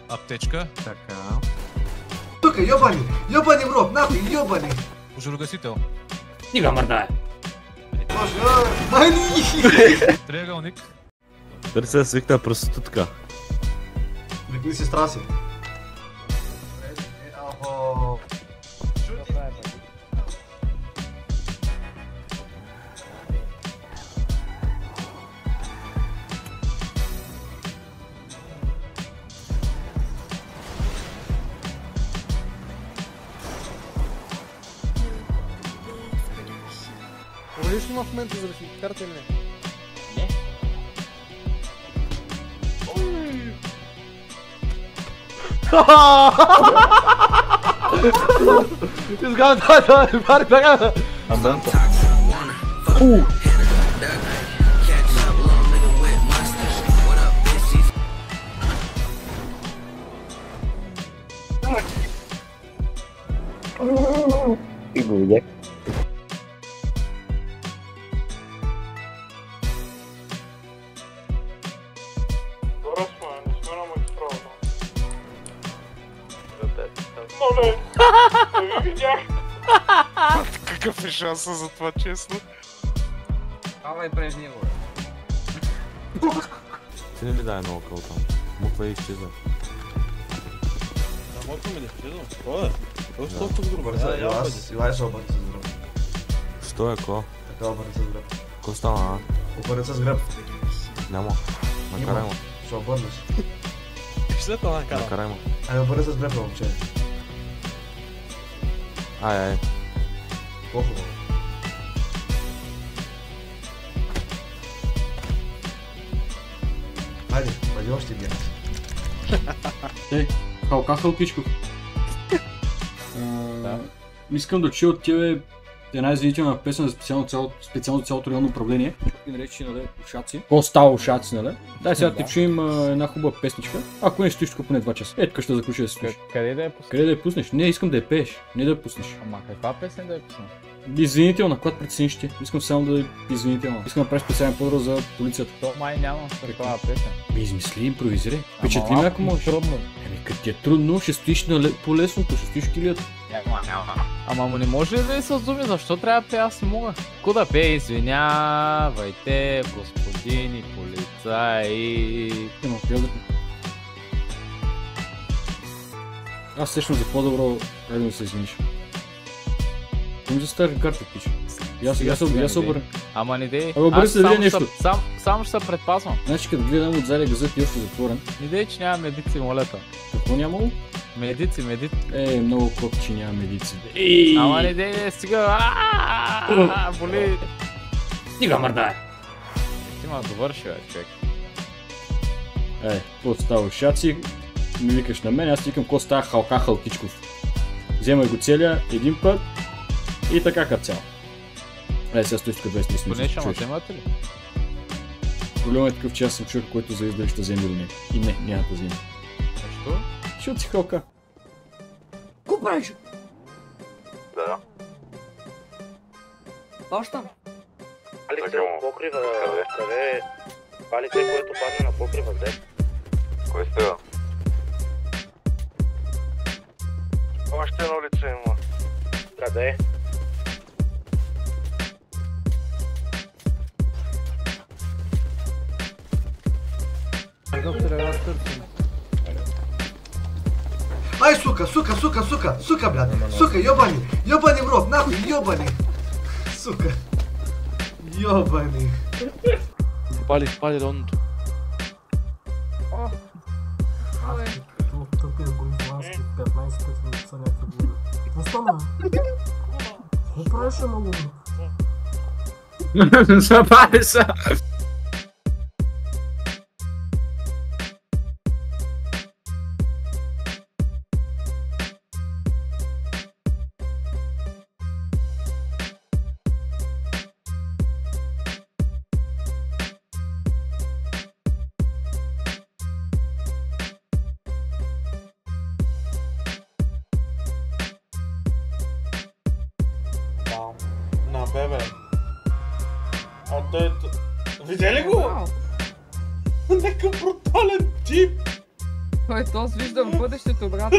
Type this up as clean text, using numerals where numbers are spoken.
Аптечка. Така. Тука, ёбани! Ёбани в рот, нахуй, ёбани! Пожарогасител. Стига мърдае! Боже, майни! Триъгълник. Търся свикна проститутка. Викни сестра си. Говориш ли в момента за карта или не? Не. Изгадам това, пари, бяга! Абенто. И го видях. Какъв е шанса за това, честно? Ама през него. Ти не ми дай много къл там. Муква и изчезва. Моква ми да изчезва? Какво е? Какво е толкова добро? Илай се обърни с гръб. Що е ко? Така обърни с гръб. Ко стана, а? Обърни с гръб. Няма. Накарай му. Ще обърнеш. След това накарам. Накарай му. Ай, обърни с гръб, момче. Ай. По-хубаво. Хайде, бъди още един. Халка Халкичков. Искам да чуя от тебе една извинителна песен за специално цялото районно управление. Ти наречи, нали, ушаци. Ко става ушаци, нали? Дай сега ти чуем една хубава песничка. Ако не стоиш тук поне 2 часа. Ето ще заключи да стоиш. Къде да я пуснеш? Къде да я пуснеш? Не, искам да я пееш, не да я пуснеш. Ама каква песен да я пуснеш? Извинителна, когато прецениш ти. Искам само да е извинителна. Искам да правиш специален подбор за полицията. То май няма такава песен. Измисли, импровизирай. Впечатли ме, ако можеш. Трудно. Като ти е трудно, ще стоиш по лесното, ще стоиш в килията. Ама не може ли да е с думи? Защо трябва да пея? Аз не мога. Ко да пея? Извинявайте, господини полицаи. Няма, приятел. Аз сещам за по-добро, хайде да се извиниш. Им за стари карти пише. Я се обърна. Ама не дей. Абе, обърни се да видя нещо. Само ще се предпазвам. Значи като гледам отзади газът и още затворен. Не дей, че няма медици, молета. Какво нямало? Медици. Много коп, че няма медици. Ама не дей, стига. Боли. Стига мърдае. Ти ма довърши, бе, човек. Какво става ушаци? Ми викаш на мен, аз ти викам какво става Халка Халкичков. Вземай го целия един път и така като цяло. Сега стоиш тук 20 минути. Поне ще ма вземате ли? Проблемът е такъв, че аз съм човек, който зависи дали ще вземе или не. И не, няма да вземе. Защо? Защото си Халка. Ко правиш? Да. Баща? Палице от покрива, къде? Палице, което падне на покрива, де? Кой сте, бе? Още едно лице има. Къде? Ай, сука, блядь. Сука, ёбани. Ёбани в рот, нахуй, ёбани. Сука. Ёбани. Пали ронното. Тук е голифлански 15 пъти са някакви глуби. Какво стана? Какво правиш, малумно? Забавя се! На бебе. А той... Видя ли го? Някакъв брутален тип! Той, то аз виждам бъдещето, брат.